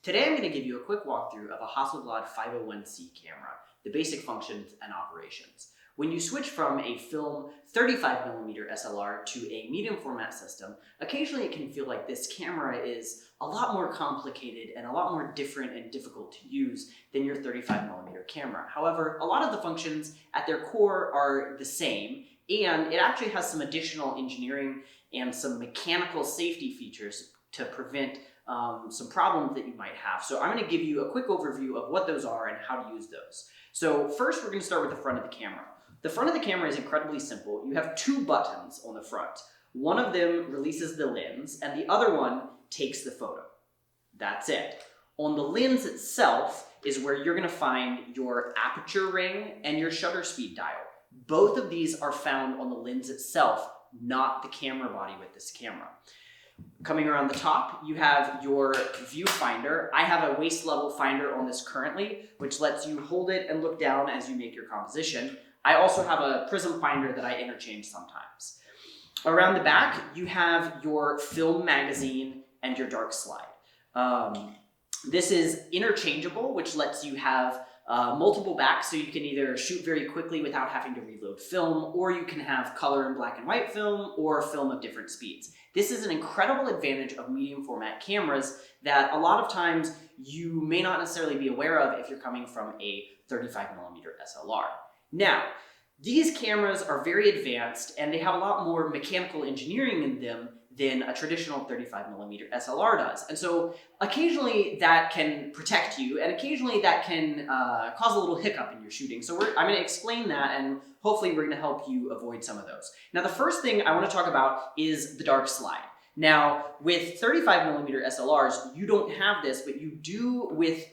Today I'm going to give you a quick walkthrough of a Hasselblad 501C camera, the basic functions and operations. When you switch from a film 35mm SLR to a medium format system, occasionally it can feel like this camera is a lot more complicated and a lot more different and difficult to use than your 35mm camera. However, a lot of the functions at their core are the same, and it actually has some additional engineering and some mechanical safety features to prevent some problems that you might have. So I'm going to give you a quick overview of what those are and how to use those. So first we're going to start with the front of the camera. The front of the camera is incredibly simple. You have two buttons on the front. One of them releases the lens and the other one takes the photo. That's it. On the lens itself is where you're going to find your aperture ring and your shutter speed dial. Both of these are found on the lens itself, not the camera body with this camera. Coming around the top, you have your viewfinder. I have a waist level finder on this currently, which lets you hold it and look down as you make your composition. I also have a prism finder that I interchange sometimes. Around the back, you have your film magazine and your dark slide. This is interchangeable, which lets you have multiple backs, so you can either shoot very quickly without having to reload film, or you can have color and black and white film, or film of different speeds. This is an incredible advantage of medium format cameras that a lot of times you may not necessarily be aware of if you're coming from a 35mm SLR. Now, these cameras are very advanced and they have a lot more mechanical engineering in them than a traditional 35mm SLR does. And so occasionally that can protect you and occasionally that can cause a little hiccup in your shooting. So I'm going to explain that and hopefully we're going to help you avoid some of those. Now the first thing I want to talk about is the dark slide. Now with 35mm SLRs, you don't have this, but you do with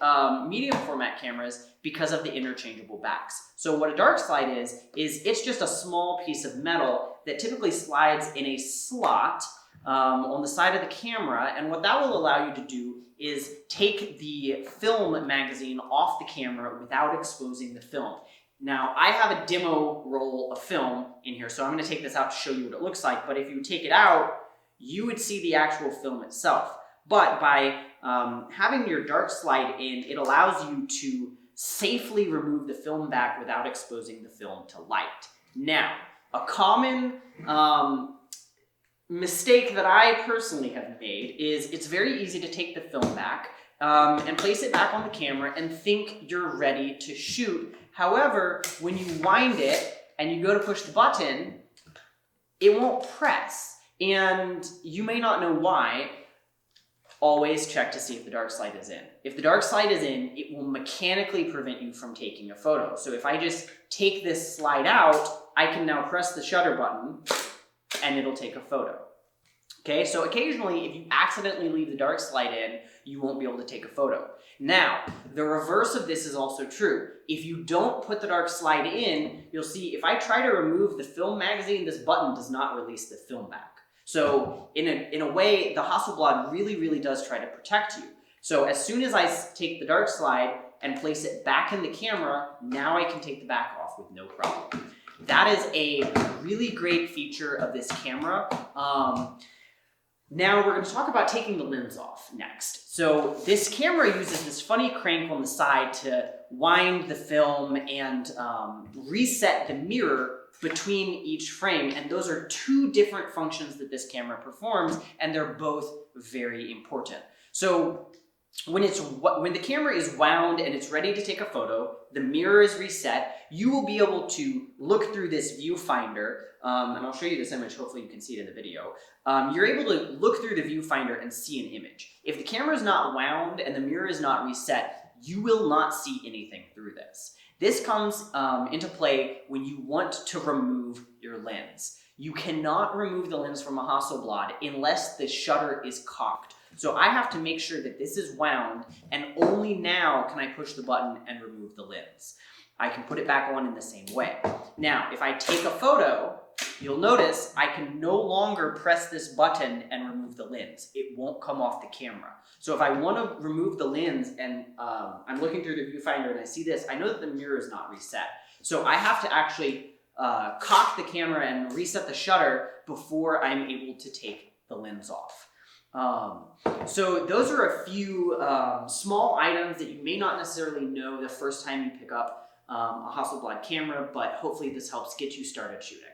medium format cameras because of the interchangeable backs. So what a dark slide is it's just a small piece of metal that typically slides in a slot on the side of the camera, and what that will allow you to do is take the film magazine off the camera without exposing the film. Now, I have a demo roll of film in here, so I'm going to take this out to show you what it looks like, but if you take it out, you would see the actual film itself. But by having your dark slide in, it allows you to safely remove the film back without exposing the film to light. Now, a common mistake that I personally have made is it's very easy to take the film back and place it back on the camera and think you're ready to shoot. However, when you wind it and you go to push the button, it won't press. And you may not know why. Always check to see if the dark slide is in. If the dark slide is in, it will mechanically prevent you from taking a photo. So if I just take this slide out, I can now press the shutter button and it'll take a photo. Okay, so occasionally if you accidentally leave the dark slide in, you won't be able to take a photo. Now, the reverse of this is also true. If you don't put the dark slide in, you'll see if I try to remove the film magazine, this button does not release the film back. So in a way, the Hasselblad really does try to protect you. So as soon as I take the dark slide and place it back in the camera, now I can take the back off with no problem. That is a really great feature of this camera. Now we're going to talk about taking the lens off next. So this camera uses this funny crank on the side to wind the film and reset the mirror between each frame, and those are two different functions that this camera performs, and they're both very important. So when the camera is wound and it's ready to take a photo, the mirror is reset, you will be able to look through this viewfinder, and I'll show you this image, hopefully you can see it in the video. You're able to look through the viewfinder and see an image. If the camera is not wound and the mirror is not reset, you will not see anything through this. This comes into play when you want to remove your lens. You cannot remove the lens from a Hasselblad unless the shutter is cocked. So I have to make sure that this is wound, and only now can I push the button and remove the lens. I can put it back on in the same way. Now, if I take a photo, you'll notice I can no longer press this button and remove the lens. It won't come off the camera. So if I want to remove the lens and I'm looking through the viewfinder and I see this, I know that the mirror is not reset. So I have to actually cock the camera and reset the shutter before I'm able to take the lens off. So those are a few small items that you may not necessarily know the first time you pick up a Hasselblad camera, but hopefully this helps get you started shooting.